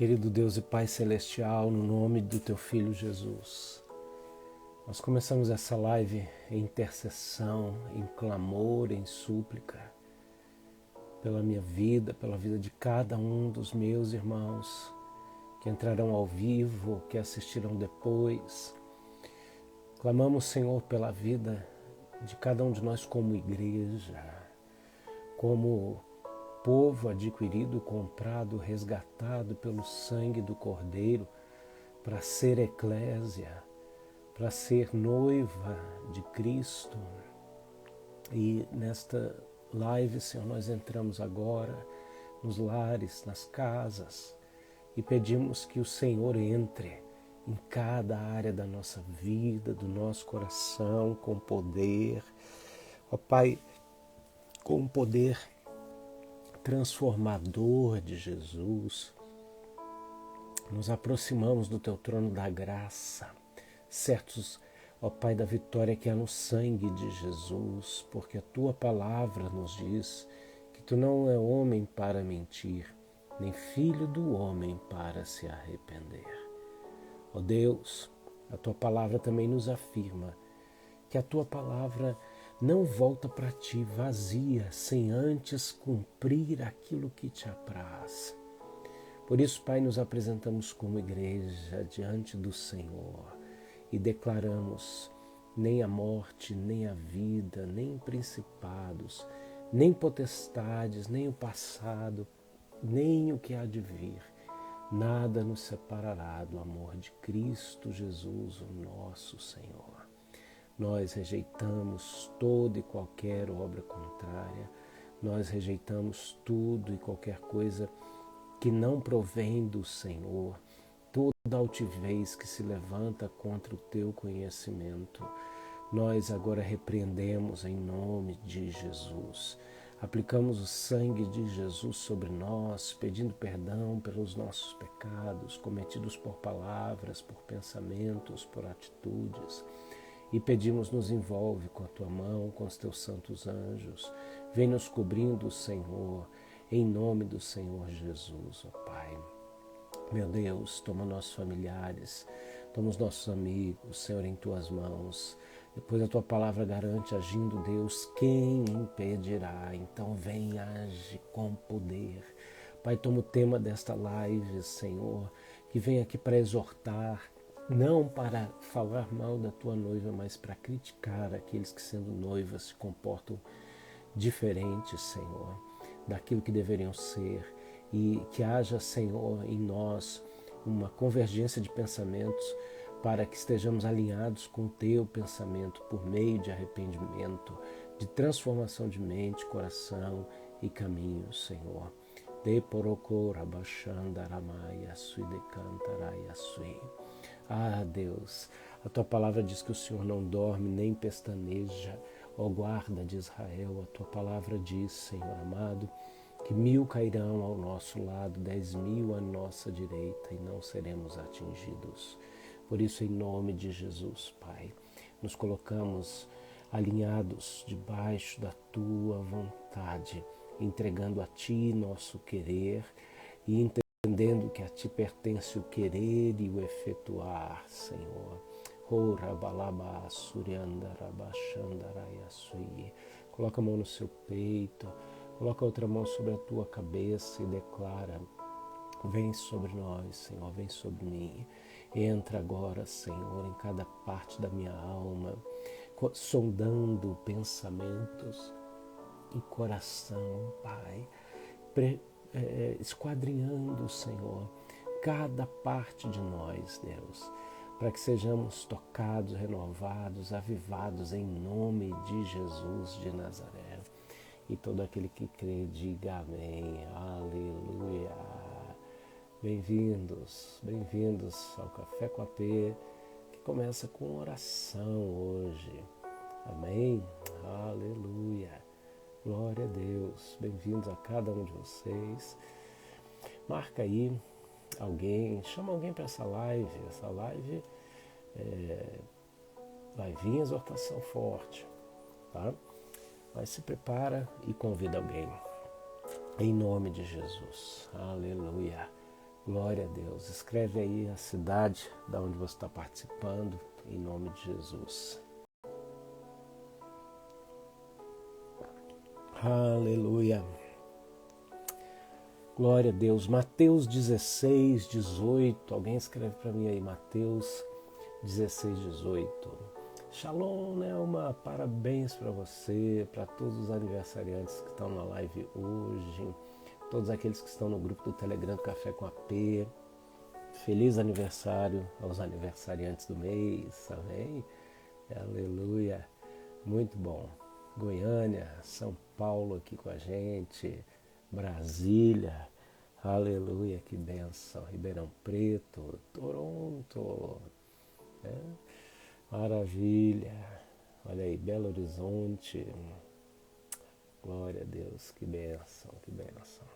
Querido Deus e Pai Celestial, no nome do Teu Filho Jesus, nós começamos essa live em intercessão, em clamor, em súplica, pela minha vida, pela vida de cada um dos meus irmãos que entrarão ao vivo, que assistirão depois. Clamamos, Senhor, pela vida de cada um de nós como igreja, como povo adquirido, comprado, resgatado pelo sangue do Cordeiro, para ser eclésia, para ser noiva de Cristo. E nesta live, Senhor, nós entramos agora nos lares, nas casas, e pedimos que o Senhor entre em cada área da nossa vida, do nosso coração, com poder. Ó Pai, com o poder transformador de Jesus, nos aproximamos do Teu trono da graça, certos, ó Pai, da vitória que há no sangue de Jesus, porque a Tua palavra nos diz que Tu não é homem para mentir, nem filho do homem para se arrepender. Ó Deus, a Tua palavra também nos afirma que a Tua palavra não volta para Ti vazia, sem antes cumprir aquilo que Te apraz. Por isso, Pai, nos apresentamos como igreja diante do Senhor e declaramos: nem a morte, nem a vida, nem principados, nem potestades, nem o passado, nem o que há de vir, nada nos separará do amor de Cristo Jesus, o nosso Senhor. Nós rejeitamos toda e qualquer obra contrária, nós rejeitamos tudo e qualquer coisa que não provém do Senhor, toda altivez que se levanta contra o Teu conhecimento. Nós agora repreendemos em nome de Jesus. Aplicamos o sangue de Jesus sobre nós, pedindo perdão pelos nossos pecados cometidos por palavras, por pensamentos, por atitudes. E pedimos, nos envolve com a Tua mão, com os Teus santos anjos. Vem nos cobrindo, Senhor, em nome do Senhor Jesus, ó Pai. Meu Deus, toma nossos familiares, toma os nossos amigos, Senhor, em Tuas mãos. Depois a Tua palavra garante, agindo Deus, quem impedirá? Então vem, age com poder. Pai, toma o tema desta live, Senhor, que vem aqui para exortar, não para falar mal da Tua noiva, mas para criticar aqueles que, sendo noivas, se comportam diferentes, Senhor, daquilo que deveriam ser, e que haja, Senhor, em nós uma convergência de pensamentos para que estejamos alinhados com o Teu pensamento por meio de arrependimento, de transformação de mente, coração e caminho, Senhor. Ah, Deus, a Tua palavra diz que o Senhor não dorme nem pestaneja, ó guarda de Israel. A Tua palavra diz, Senhor amado, que 1000 cairão ao nosso lado, 10.000 à nossa direita, e não seremos atingidos. Por isso, em nome de Jesus, Pai, nos colocamos alinhados debaixo da Tua vontade, entregando a Ti nosso querer e entendendo que a Ti pertence o querer e o efetuar, Senhor. Coloca a mão no seu peito, coloca a outra mão sobre a tua cabeça e declara: vem sobre nós, Senhor, vem sobre mim. Entra agora, Senhor, em cada parte da minha alma, sondando pensamentos e coração, Pai, esquadrinhando, Senhor, cada parte de nós, Deus, para que sejamos tocados, renovados, avivados em nome de Jesus de Nazaré. E todo aquele que crê, diga amém, aleluia. Bem-vindos ao Café com a P, que começa com oração hoje. Amém? Aleluia. Glória a Deus. Bem-vindos a cada um de vocês. Marca aí alguém, chama alguém para essa live. Essa live vai vir exortação forte, tá? Mas se prepara e convida alguém. Em nome de Jesus. Aleluia. Glória a Deus. Escreve aí a cidade da onde você está participando, em nome de Jesus. Aleluia. Glória a Deus. Mateus 16, 18. Alguém escreve para mim aí, Mateus 16, 18. Shalom, Nelma. Parabéns para você, para todos os aniversariantes que estão na live hoje, todos aqueles que estão no grupo do Telegram Café com AP. Feliz aniversário aos aniversariantes do mês, amém? Aleluia. Muito bom. Goiânia, São Paulo aqui com a gente, Brasília, aleluia, que bênção, Ribeirão Preto, Toronto, né? Maravilha, olha aí, Belo Horizonte, glória a Deus, que bênção, que bênção.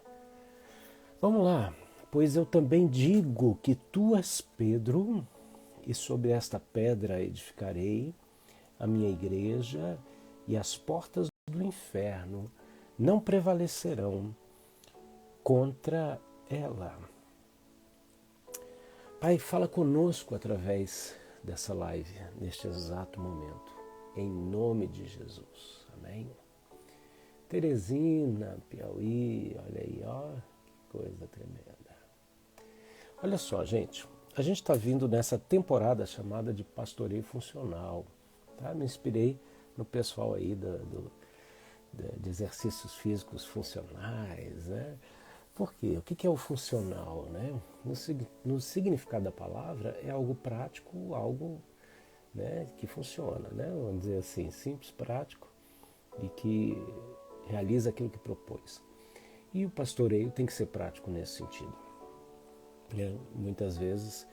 Vamos lá, pois eu também digo que tu és Pedro, e sobre esta pedra edificarei a minha igreja, e as portas do inferno não prevalecerão contra ela. Pai, fala conosco através dessa live, neste exato momento, em nome de Jesus, amém? Teresina, Piauí, olha aí, ó, que coisa tremenda. Olha só, gente, a gente está vindo nessa temporada chamada de pastoreio funcional, tá? Me inspirei no pessoal aí de exercícios físicos funcionais, né? Por quê? O que é o funcional, né? No significado da palavra, é algo prático, algo, né, que funciona, né? Vamos dizer assim, simples, prático e que realiza aquilo que propôs. E o pastoreio tem que ser prático nesse sentido. Muitas vezes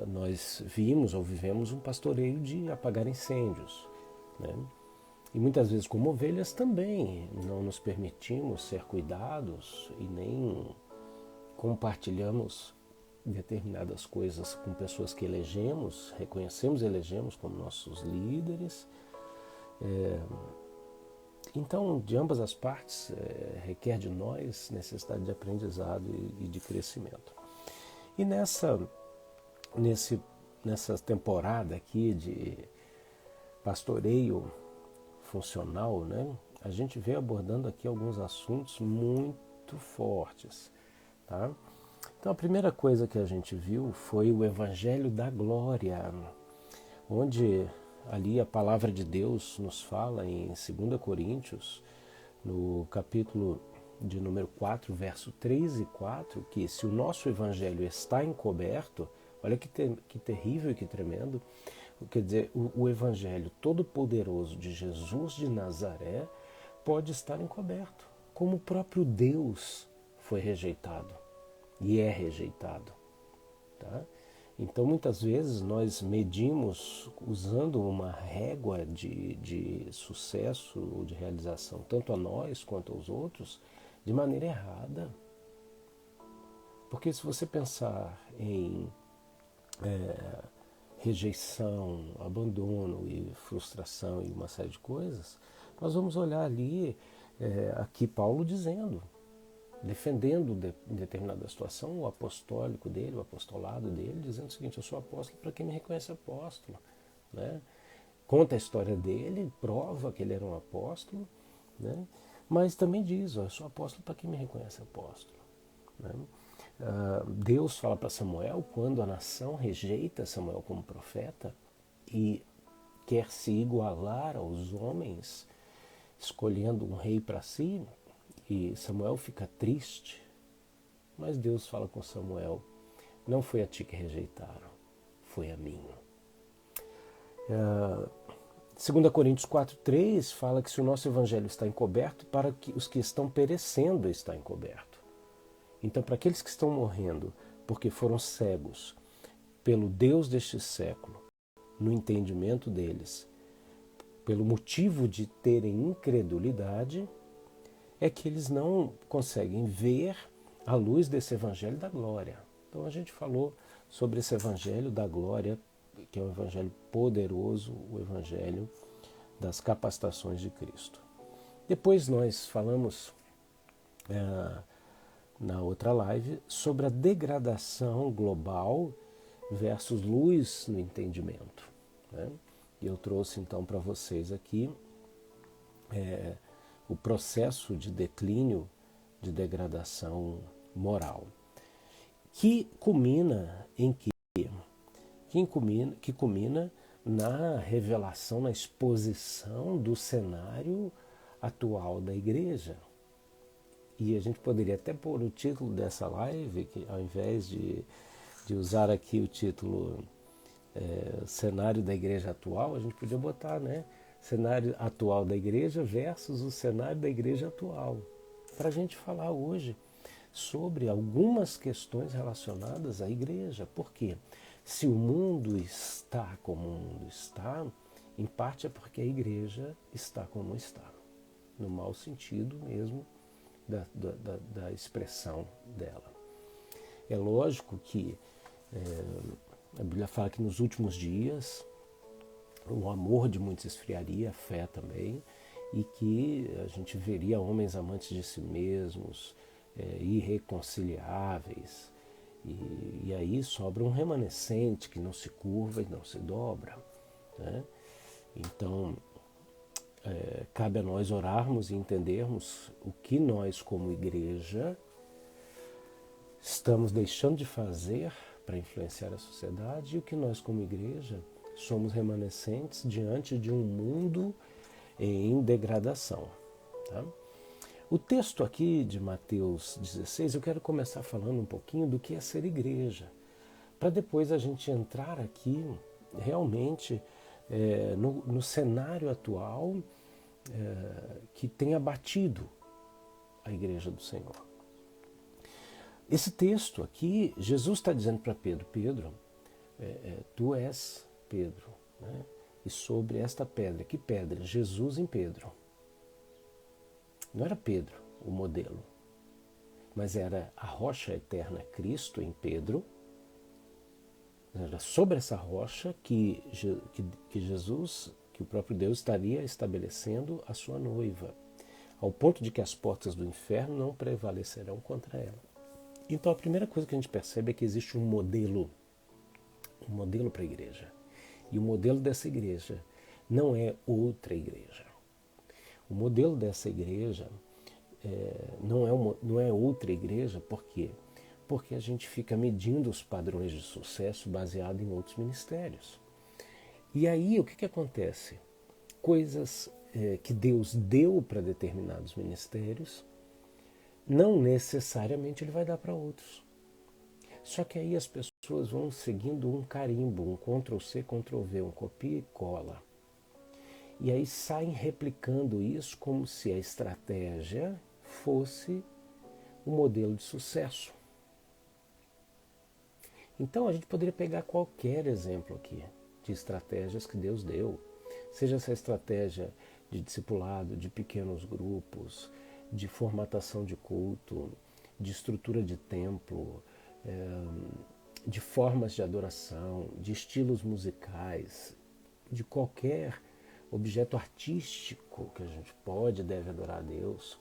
nós vimos ou vivemos um pastoreio de apagar incêndios, né? E muitas vezes, como ovelhas, também não nos permitimos ser cuidados e nem compartilhamos determinadas coisas com pessoas que elegemos, reconhecemos e elegemos como nossos líderes. Então, de ambas as partes, requer de nós necessidade de aprendizado e de crescimento. E nessa temporada aqui de pastoreio funcional, né, a gente veio abordando aqui alguns assuntos muito fortes, tá? Então a primeira coisa que a gente viu foi o Evangelho da Glória, onde ali a palavra de Deus nos fala em 2 Coríntios, no capítulo de número 4, verso 3 e 4, que se o nosso Evangelho está encoberto, olha que terrível e que tremendo. Quer dizer, o Evangelho todo-poderoso de Jesus de Nazaré pode estar encoberto, como o próprio Deus foi rejeitado e é rejeitado. Tá? Então, muitas vezes, nós medimos usando uma régua de sucesso ou de realização, tanto a nós quanto aos outros, de maneira errada. Porque se você pensar em rejeição, abandono e frustração e uma série de coisas, nós vamos olhar ali, aqui Paulo dizendo, defendendo em determinada situação o apostólico dele, o apostolado dele, dizendo o seguinte: eu sou apóstolo para quem me reconhece apóstolo, né? Conta a história dele, prova que ele era um apóstolo, né? Mas também diz: eu sou apóstolo para quem me reconhece apóstolo, né? Deus fala para Samuel, quando a nação rejeita Samuel como profeta e quer se igualar aos homens, escolhendo um rei para si, e Samuel fica triste, mas Deus fala com Samuel: não foi a ti que rejeitaram, foi a mim. 2 Coríntios 4,3 fala que se o nosso evangelho está encoberto, para que os que estão perecendo está encoberto. Então, para aqueles que estão morrendo porque foram cegos pelo Deus deste século, no entendimento deles, pelo motivo de terem incredulidade, é que eles não conseguem ver a luz desse Evangelho da Glória. Então a gente falou sobre esse Evangelho da Glória, que é um Evangelho poderoso, o Evangelho das capacitações de Cristo. Depois nós falamos na outra live, sobre a degradação global versus luz no entendimento, né? E eu trouxe então para vocês aqui o processo de declínio, de degradação moral, que culmina em que? Que culmina na revelação, na exposição do cenário atual da igreja. E a gente poderia até pôr o título dessa live, que ao invés de usar aqui o título cenário da igreja atual, a gente podia botar, né? Cenário atual da igreja versus o cenário da igreja atual. Para a gente falar hoje sobre algumas questões relacionadas à igreja. Por quê? Se o mundo está como o mundo está, em parte é porque a igreja está como está. No mau sentido mesmo da expressão dela. É lógico que a Bíblia fala que nos últimos dias o amor de muitos esfriaria, a fé também, e que a gente veria homens amantes de si mesmos, irreconciliáveis, e aí sobra um remanescente que não se curva e não se dobra, né? Então, cabe a nós orarmos e entendermos o que nós, como igreja, estamos deixando de fazer para influenciar a sociedade e o que nós, como igreja, somos remanescentes diante de um mundo em degradação. Tá? O texto aqui de Mateus 16, eu quero começar falando um pouquinho do que é ser igreja, para depois a gente entrar aqui realmente no cenário atual que tem abatido a igreja do Senhor. Esse texto aqui, Jesus está dizendo para Pedro, Pedro, tu és Pedro, né? E sobre esta pedra, que pedra? Jesus em Pedro. Não era Pedro o modelo, mas era a rocha eterna Cristo em Pedro. Era sobre essa rocha que Jesus, que o próprio Deus estaria estabelecendo a sua noiva, ao ponto de que as portas do inferno não prevalecerão contra ela. Então a primeira coisa que a gente percebe é que existe um modelo para a igreja. E o modelo dessa igreja não é outra igreja. O modelo dessa igreja não é outra igreja, por quê? Porque a gente fica medindo os padrões de sucesso baseado em outros ministérios. E aí o que acontece? Coisas que Deus deu para determinados ministérios, não necessariamente Ele vai dar para outros. Só que aí as pessoas vão seguindo um carimbo, um Ctrl+C, Ctrl+V, um copia e cola. E aí saem replicando isso como se a estratégia fosse o modelo de sucesso. Então a gente poderia pegar qualquer exemplo aqui de estratégias que Deus deu. Seja essa estratégia de discipulado, de pequenos grupos, de formatação de culto, de estrutura de templo, de formas de adoração, de estilos musicais, de qualquer objeto artístico que a gente pode e deve adorar a Deus.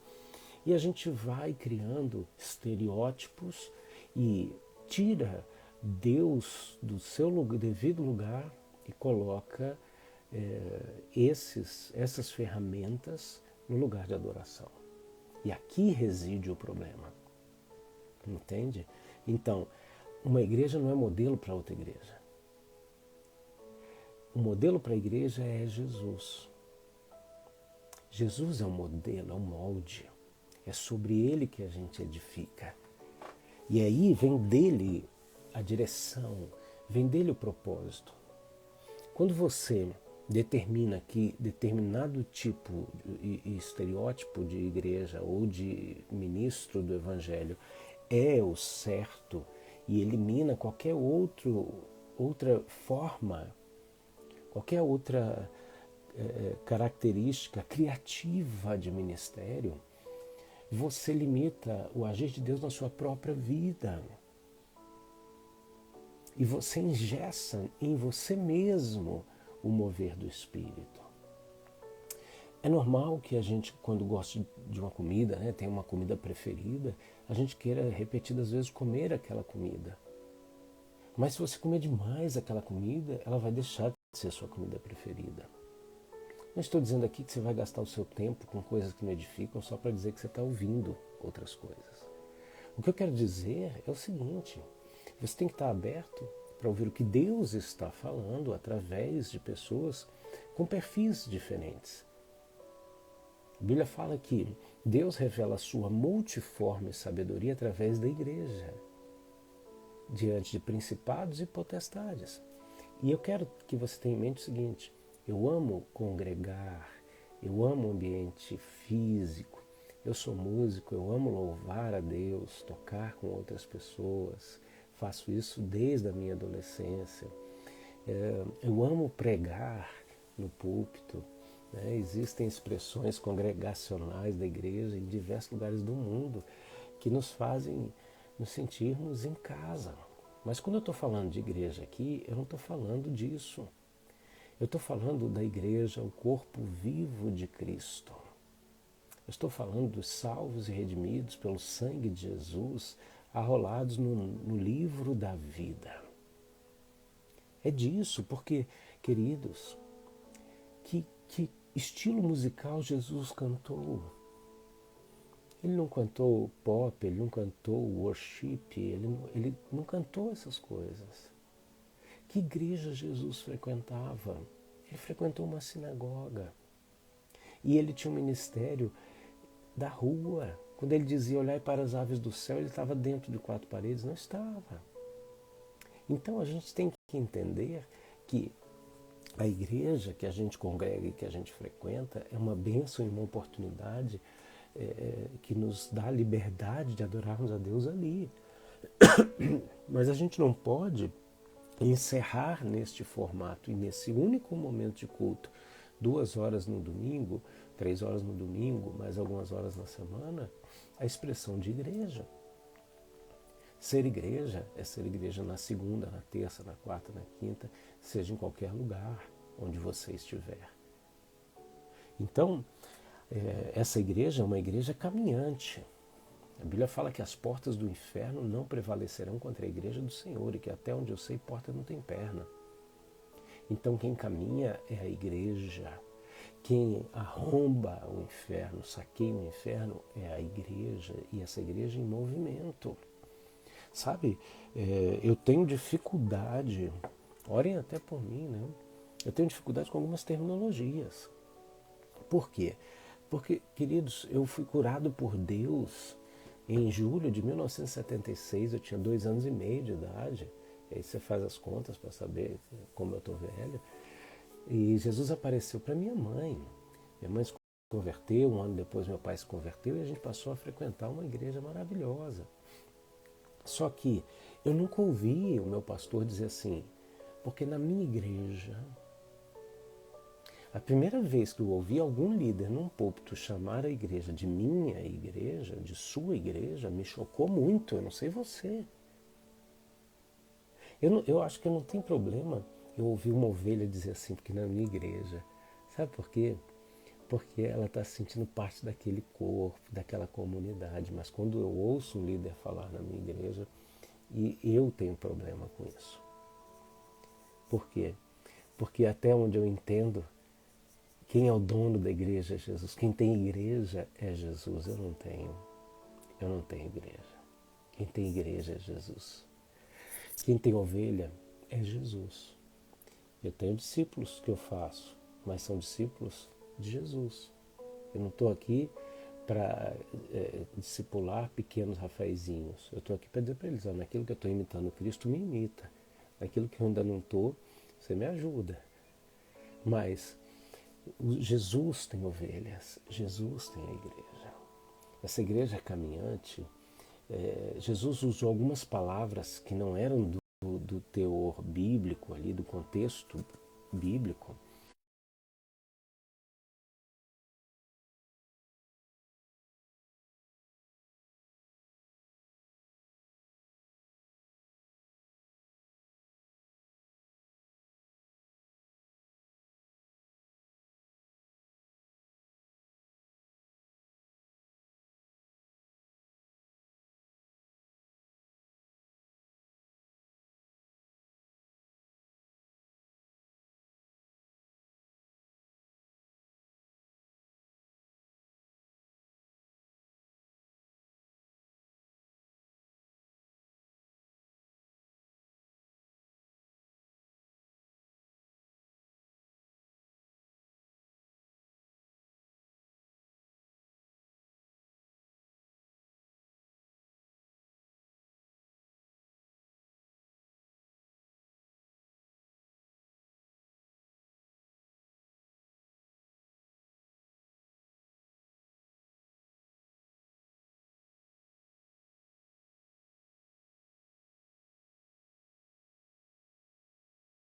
E a gente vai criando estereótipos e tira Deus do seu devido lugar e coloca essas ferramentas no lugar de adoração. E aqui reside o problema. Entende? Então, uma igreja não é modelo para outra igreja. O modelo para a igreja é Jesus. Jesus é um modelo, é um molde. É sobre ele que a gente edifica. E aí vem dele a direção, vem dele o propósito. Quando você determina que determinado tipo e estereótipo de igreja ou de ministro do evangelho é o certo e elimina qualquer outra forma, qualquer outra característica criativa de ministério, você limita o agir de Deus na sua própria vida. E você engessa em você mesmo o mover do Espírito. É normal que a gente, quando gosta de uma comida, né, tem uma comida preferida, a gente queira repetidas vezes comer aquela comida. Mas se você comer demais aquela comida, ela vai deixar de ser sua comida preferida. Não estou dizendo aqui que você vai gastar o seu tempo com coisas que não edificam só para dizer que você está ouvindo outras coisas. O que eu quero dizer é o seguinte: você tem que estar aberto para ouvir o que Deus está falando através de pessoas com perfis diferentes. A Bíblia fala que Deus revela a sua multiforme sabedoria através da igreja, diante de principados e potestades. E eu quero que você tenha em mente o seguinte: eu amo congregar, eu amo o ambiente físico, eu sou músico, eu amo louvar a Deus, tocar com outras pessoas, faço isso desde a minha adolescência. Eu amo pregar no púlpito, né? Existem expressões congregacionais da igreja em diversos lugares do mundo que nos fazem nos sentirmos em casa. Mas quando eu estou falando de igreja aqui, eu não estou falando disso. Eu estou falando da igreja, o corpo vivo de Cristo. Eu estou falando dos salvos e redimidos pelo sangue de Jesus, arrolados no livro da vida. É disso, porque, queridos, que estilo musical Jesus cantou? Ele não cantou pop, ele não cantou worship, ele não cantou essas coisas. Que igreja Jesus frequentava? Ele frequentou uma sinagoga. E ele tinha um ministério da rua. Quando ele dizia olhai para as aves do céu, ele estava dentro de quatro paredes? Não estava. Então a gente tem que entender que a igreja que a gente congrega e que a gente frequenta é uma bênção e uma oportunidade que nos dá a liberdade de adorarmos a Deus ali. Mas a gente não pode encerrar neste formato e nesse único momento de culto, 2 horas no domingo, 3 horas no domingo, mais algumas horas na semana, a expressão de igreja. Ser igreja é ser igreja na segunda, na terça, na quarta, na quinta, seja em qualquer lugar onde você estiver. Então, essa igreja é uma igreja caminhante. A Bíblia fala que as portas do inferno não prevalecerão contra a igreja do Senhor e que até onde eu sei, porta não tem perna. Então quem caminha é a igreja. Quem arromba o inferno, saqueia o inferno é a igreja, e essa igreja em movimento. Sabe, eu tenho dificuldade, orem até por mim, né? Eu tenho dificuldade com algumas terminologias. Por quê? Porque, queridos, eu fui curado por Deus em julho de 1976, eu tinha 2 anos e meio de idade. E aí você faz as contas para saber como eu estou velho. E Jesus apareceu para minha mãe. Minha mãe se converteu, 1 ano depois meu pai se converteu e a gente passou a frequentar uma igreja maravilhosa. Só que eu nunca ouvi o meu pastor dizer assim, porque na minha igreja, a primeira vez que eu ouvi algum líder num púlpito chamar a igreja de minha igreja, de sua igreja, me chocou muito, eu não sei você. Eu acho que não tem problema eu ouvir uma ovelha dizer assim, porque na minha igreja. Sabe por quê? Porque ela está se sentindo parte daquele corpo, daquela comunidade. Mas quando eu ouço um líder falar na minha igreja, e eu tenho problema com isso. Por quê? Porque até onde eu entendo, quem é o dono da igreja é Jesus. Quem tem igreja é Jesus. Eu não tenho igreja. Quem tem igreja é Jesus. Quem tem ovelha é Jesus. Eu tenho discípulos que eu faço, mas são discípulos de Jesus. Eu não estou aqui para discipular pequenos Rafaezinhos. Eu estou aqui para dizer para eles, naquilo que eu estou imitando Cristo, me imita. Naquilo que eu ainda não estou, você me ajuda. Mas Jesus tem ovelhas, Jesus tem a igreja. Essa igreja caminhante, Jesus usou algumas palavras que não eram do teor bíblico, ali do contexto bíblico,